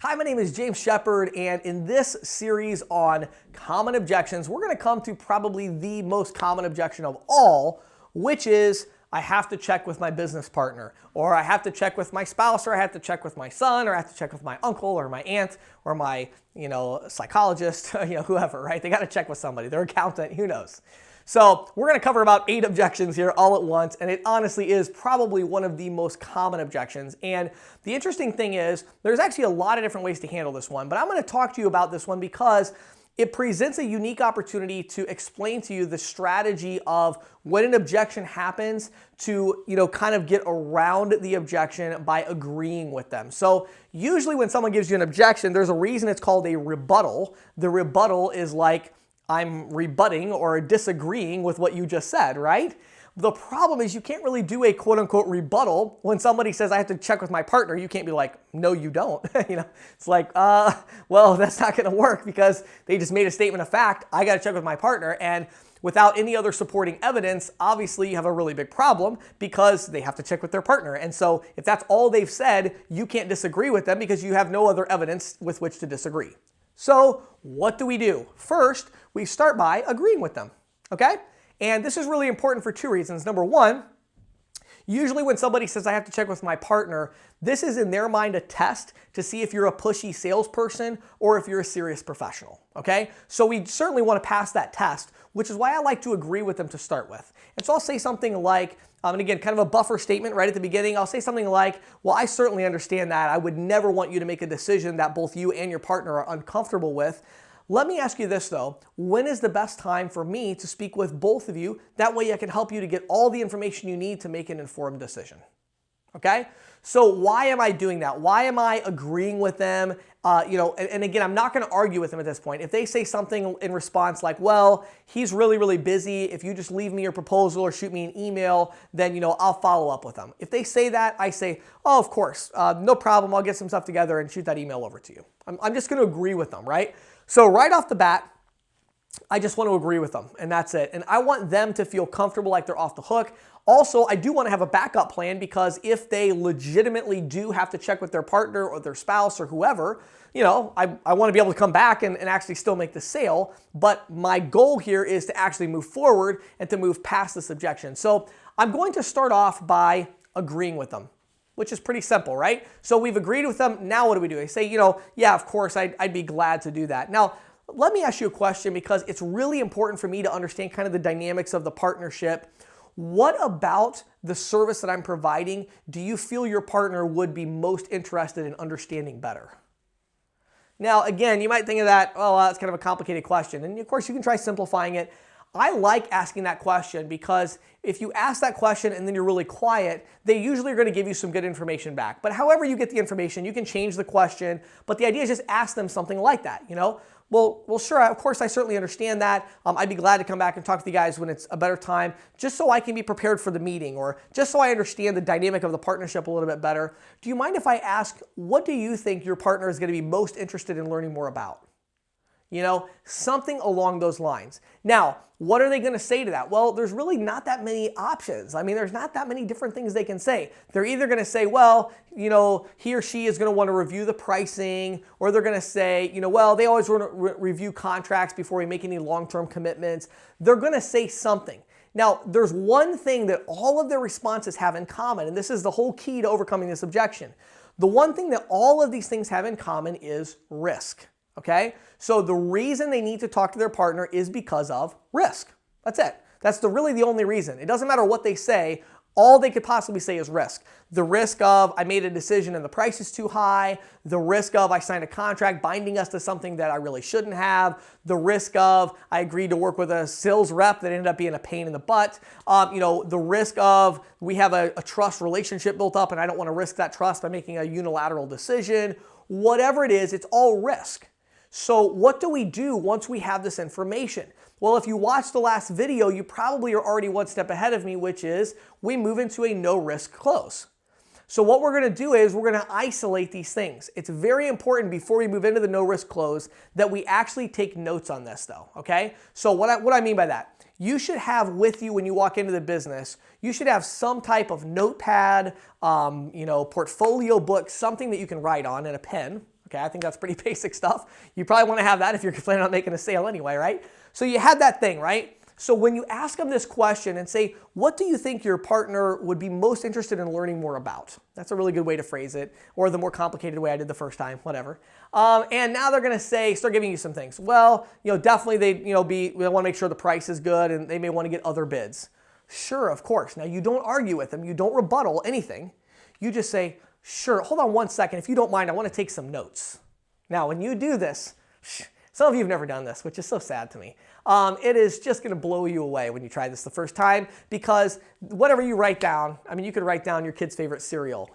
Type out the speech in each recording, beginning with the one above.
Hi, my name is James Shepard, and in this series on common objections, we're going to come to probably the most common objection of all, which is I have to check with my business partner, or I have to check with my spouse, or I have to check with my son, or I have to check with my uncle, or my aunt, or my, psychologist, whoever, right? They got to check with somebody, their accountant, who knows? So we're going to cover about 8 objections here all at once, and it honestly is probably one of the most common objections. And the interesting thing is there's actually a lot of different ways to handle this one, but I'm going to talk to you about this one because it presents a unique opportunity to explain to you the strategy of when an objection happens to, kind of get around the objection by agreeing with them. So usually when someone gives you an objection, there's a reason it's called a rebuttal. The rebuttal is like, I'm rebutting or disagreeing with what you just said, right? The problem is you can't really do a quote unquote rebuttal when somebody says I have to check with my partner. You can't be like, no, you don't. It's like, well, that's not going to work because they just made a statement of fact. I got to check with my partner. And without any other supporting evidence, obviously you have a really big problem because they have to check with their partner. And so if that's all they've said, you can't disagree with them because you have no other evidence with which to disagree. So what do we do? First, we start by agreeing with them, okay? And this is really important for 2 reasons. Number one, usually when somebody says I have to check with my partner, this is in their mind a test to see if you're a pushy salesperson or if you're a serious professional, okay? So we certainly want to pass that test, which is why I like to agree with them to start with. And so I'll say something like, and again, kind of a buffer statement right at the beginning. I'll say something like, well, I certainly understand that. I would never want you to make a decision that both you and your partner are uncomfortable with. Let me ask you this though, when is the best time for me to speak with both of you? That way I can help you to get all the information you need to make an informed decision. Okay? So why am I doing that? Why am I agreeing with them? And again, I'm not going to argue with them at this point. If they say something in response like, well, he's really, really busy. If you just leave me your proposal or shoot me an email, then, I'll follow up with them. If they say that, I say, oh, of course, no problem. I'll get some stuff together and shoot that email over to you. I'm just going to agree with them, right? So right off the bat, I just want to agree with them, and that's it. And I want them to feel comfortable like they're off the hook. Also, I do want to have a backup plan because if they legitimately do have to check with their partner or their spouse or whoever, I want to be able to come back and actually still make the sale. But my goal here is to actually move forward and to move past this objection. So I'm going to start off by agreeing with them, which is pretty simple, right? So we've agreed with them. Now what do we do? I say, yeah, of course, I'd be glad to do that. Now, let me ask you a question because it's really important for me to understand kind of the dynamics of the partnership. What about the service that I'm providing do you feel your partner would be most interested in understanding better? Now, again, you might think of that, oh, that's kind of a complicated question. And of course, you can try simplifying it. I like asking that question because if you ask that question and then you're really quiet, they usually are going to give you some good information back. But however you get the information, you can change the question. But the idea is just ask them something like that, Well, sure, of course, I certainly understand that. I'd be glad to come back and talk to you guys when it's a better time, just so I can be prepared for the meeting or just so I understand the dynamic of the partnership a little bit better. Do you mind if I ask, what do you think your partner is going to be most interested in learning more about? Something along those lines. Now, what are they going to say to that? Well, there's really not that many options. I mean, there's not that many different things they can say. They're either going to say, well, he or she is going to want to review the pricing, or they're going to say, well, they always want to review contracts before we make any long-term commitments. They're going to say something. Now, there's one thing that all of their responses have in common, and this is the whole key to overcoming this objection. The one thing that all of these things have in common is risk. Okay? So the reason they need to talk to their partner is because of risk. That's it. That's really the only reason. It doesn't matter what they say. All they could possibly say is risk. The risk of I made a decision and the price is too high. The risk of I signed a contract binding us to something that I really shouldn't have. The risk of I agreed to work with a sales rep that ended up being a pain in the butt. The risk of we have a trust relationship built up and I don't want to risk that trust by making a unilateral decision. Whatever it is, it's all risk. So what do we do once we have this information? Well, if you watched the last video, you probably are already one step ahead of me, which is we move into a no-risk close. So what we're going to do is we're going to isolate these things. It's very important before we move into the no-risk close that we actually take notes on this though, okay? So what I mean by that, you should have with you when you walk into the business, you should have some type of notepad, portfolio book, something that you can write on and a pen. Okay, I think that's pretty basic stuff. You probably want to have that if you're planning on making a sale anyway, right? So you had that thing, right? So when you ask them this question and say, what do you think your partner would be most interested in learning more about? That's a really good way to phrase it, or the more complicated way I did the first time, whatever. And now they're going to start giving you some things. Well, definitely they want to make sure the price is good, and they may want to get other bids. Sure, of course. Now you don't argue with them. You don't rebuttal anything. You just say, sure, hold on one second. If you don't mind, I want to take some notes. Now, when you do this, some of you have never done this, which is so sad to me. It is just going to blow you away when you try this the first time, because whatever you write down, I mean, you could write down your kid's favorite cereal,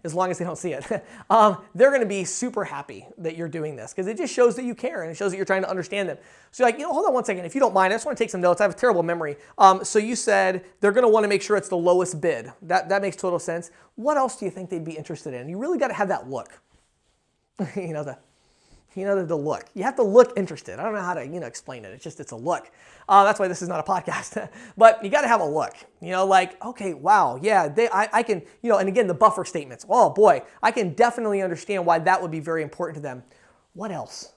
as long as they don't see it. They're going to be super happy that you're doing this, because it just shows that you care, and it shows that you're trying to understand them. So you're like, hold on one second. If you don't mind, I just want to take some notes. I have a terrible memory. So you said they're going to want to make sure it's the lowest bid. That makes total sense. What else do you think they'd be interested in? You really got to have that look. The look. You have to look interested. I don't know how to, explain it. It's a look. That's why this is not a podcast. But you got to have a look. Like, okay, wow, yeah, I can, and again, the buffer statements. Oh boy, I can definitely understand why that would be very important to them. What else?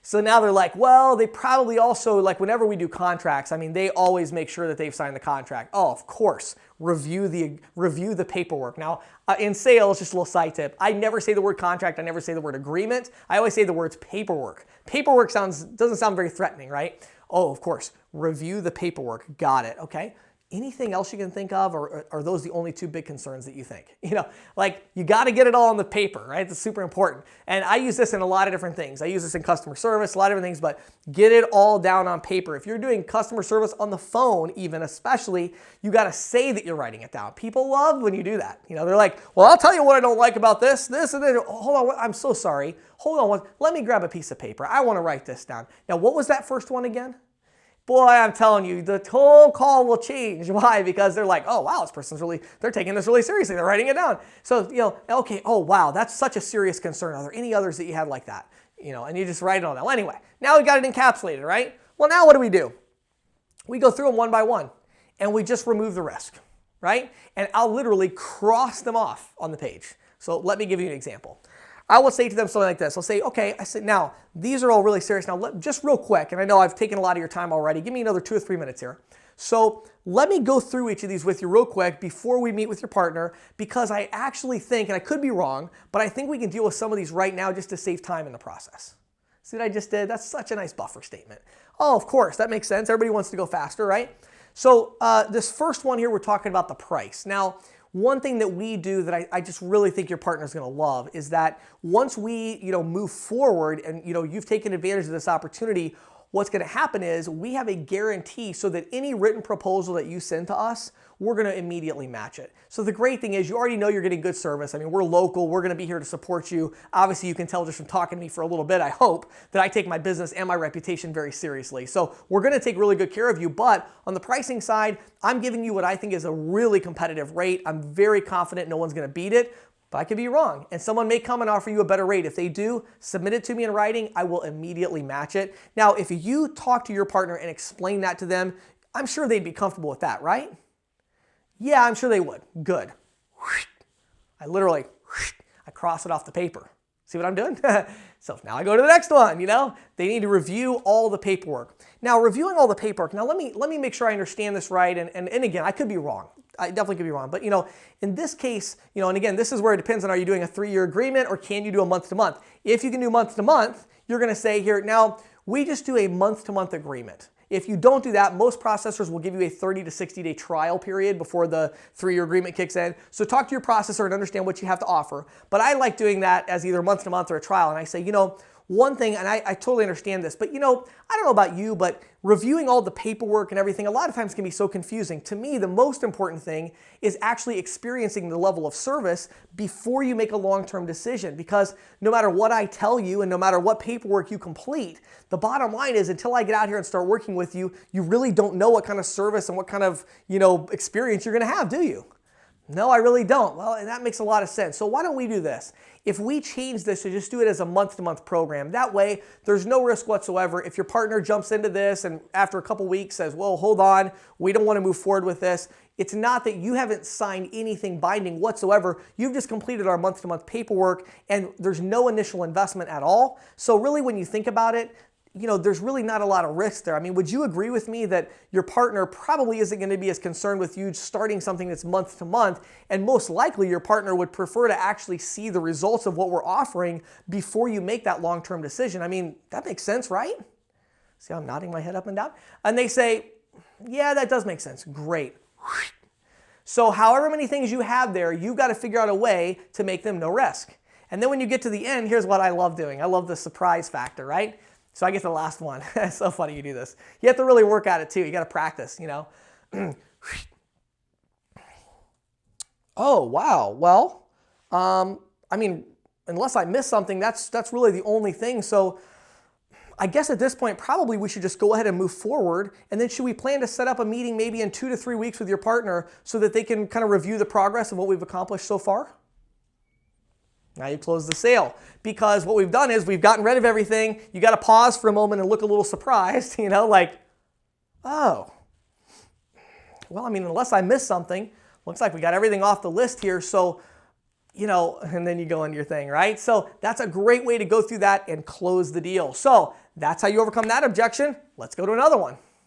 So now they're like, well, they probably also, like whenever we do contracts, I mean, they always make sure that they've signed the contract. Oh, of course, review the paperwork. Now, in sales, just a little side tip, I never say the word contract, I never say the word agreement. I always say the words paperwork. Paperwork doesn't sound very threatening, right? Oh, of course, review the paperwork. Got it, okay. Anything else you can think of, or are those the only two big concerns that you think? Like you got to get it all on the paper, right? That's super important. And I use this in a lot of different things. I use this in customer service, a lot of different things, but get it all down on paper. If you're doing customer service on the phone, even especially, you got to say that you're writing it down. People love when you do that. They're like, well, I'll tell you what I don't like about this, and then, hold on, I'm so sorry. Hold on, let me grab a piece of paper. I want to write this down. Now, what was that first one again? Boy, I'm telling you, the whole call will change. Why? Because they're like, oh, wow, they're taking this really seriously. They're writing it down. So, okay, oh, wow, that's such a serious concern. Are there any others that you have like that? And you just write it all down. Well, anyway, now we got it encapsulated, right? Well, now what do? We go through them one by one, and we just remove the risk, right? And I'll literally cross them off on the page. So let me give you an example. I will say to them something like this. I'll say, okay, now, these are all really serious. Now, just real quick, and I know I've taken a lot of your time already. Give me another 2 or 3 minutes here. So let me go through each of these with you real quick before we meet with your partner, because I actually think, and I could be wrong, but I think we can deal with some of these right now just to save time in the process. See what I just did? That's such a nice buffer statement. Oh, of course, that makes sense. Everybody wants to go faster, right? So this first one here, we're talking about the price. Now, one thing that we do that I just really think your partner's going to love is that once we move forward and you've taken advantage of this opportunity, what's going to happen is we have a guarantee so that any written proposal that you send to us, we're going to immediately match it. So the great thing is you already know you're getting good service. I mean, we're local. We're going to be here to support you. Obviously, you can tell just from talking to me for a little bit, I hope, that I take my business and my reputation very seriously. So we're going to take really good care of you. But on the pricing side, I'm giving you what I think is a really competitive rate. I'm very confident no one's going to beat it. But I could be wrong, and someone may come and offer you a better rate. If they do, submit it to me in writing. I will immediately match it. Now, if you talk to your partner and explain that to them, I'm sure they'd be comfortable with that, right? Yeah, I'm sure they would. Good. I cross it off the paper. See what I'm doing? So now I go to the next one, They need to review all the paperwork. Now, reviewing all the paperwork, now let me make sure I understand this right, and again, I could be wrong. I definitely could be wrong. But, in this case, and again, this is where it depends on, are you doing a 3-year agreement or can you do a month-to-month? If you can do month-to-month, you're going to say here, now, we just do a month-to-month agreement. If you don't do that, most processors will give you a 30 to 60-day trial period before the 3-year agreement kicks in. So talk to your processor and understand what you have to offer. But I like doing that as either month-to-month or a trial. And I say, one thing, and I totally understand this, but I don't know about you, but reviewing all the paperwork and everything a lot of times can be so confusing. To me, the most important thing is actually experiencing the level of service before you make a long-term decision, because no matter what I tell you and no matter what paperwork you complete, the bottom line is until I get out here and start working with you, you really don't know what kind of service and what kind of experience you're going to have, do you? No, I really don't. Well, and that makes a lot of sense. So why don't we do this? If we change this to just do it as a month-to-month program, that way there's no risk whatsoever. If your partner jumps into this and after a couple weeks says, well, hold on, we don't want to move forward with this, It's not that you haven't signed anything binding whatsoever. You've just completed our month-to-month paperwork and there's no initial investment at all. So really when you think about it, there's really not a lot of risk there. I mean, would you agree with me that your partner probably isn't going to be as concerned with you starting something that's month to month, and most likely your partner would prefer to actually see the results of what we're offering before you make that long-term decision? I mean, that makes sense, right? See how I'm nodding my head up and down? And they say, yeah, that does make sense. Great. So however many things you have there, you've got to figure out a way to make them no risk. And then when you get to the end, here's what I love doing. I love the surprise factor, right? So I get to the last one. It's so funny you do this. You have to really work at it too. You got to practice, Oh, wow. Well, I mean, unless I miss something, that's really the only thing. So I guess at this point, probably we should just go ahead and move forward. And then should we plan to set up a meeting maybe in 2 to 3 weeks with your partner so that they can kind of review the progress of what we've accomplished so far? Now you close the sale, because what we've done is we've gotten rid of everything. You got to pause for a moment and look a little surprised, like, oh, well, I mean, unless I missed something, looks like we got everything off the list here. So, and then you go into your thing, right? So that's a great way to go through that and close the deal. So that's how you overcome that objection. Let's go to another one.